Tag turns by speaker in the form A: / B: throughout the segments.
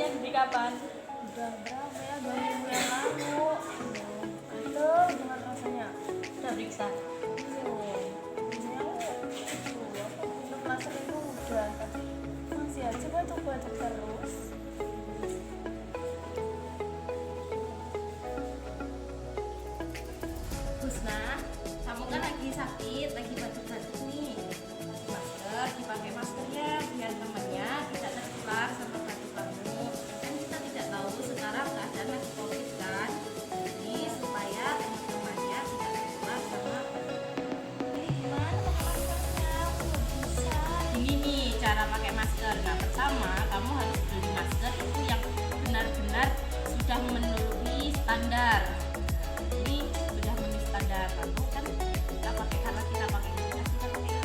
A: maskernya beli kapan?
B: Udah berapa ya, 2 minggu yang lalu. Itu dengan rasanya
A: Udah periksa?
B: untuk masker itu udah, masih aja batuk-batuk terus.
A: Husna, kamu kan lagi sakit, lagi batuk-batuk nih. Dipakai maskernya biar temannya tidak tertular sama batuk kamu. Kan kita tidak tahu sekarang keadaan lagi COVID kan. Jadi supaya teman-temannya tidak tertular sama
B: Gimana pakai maskernya? Aku nggak bisa.
A: ini nih cara pakai masker. Nah, pertama kamu harus beli masker itu yang benar-benar sudah memenuhi standar. Ini sudah memenuhi standar. Kamu kan kita pakai karena kita pakai ini, kita pakai ini ya.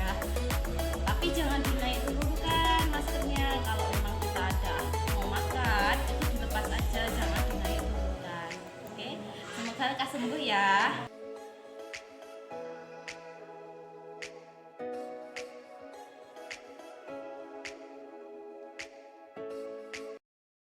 A: Nah, tapi jangan dinaik turunkan maskernya. Kalau memang kita ada mau makan itu dilepas aja, jangan dinaik turunkan. Oke, semoga lekas sembuh ya.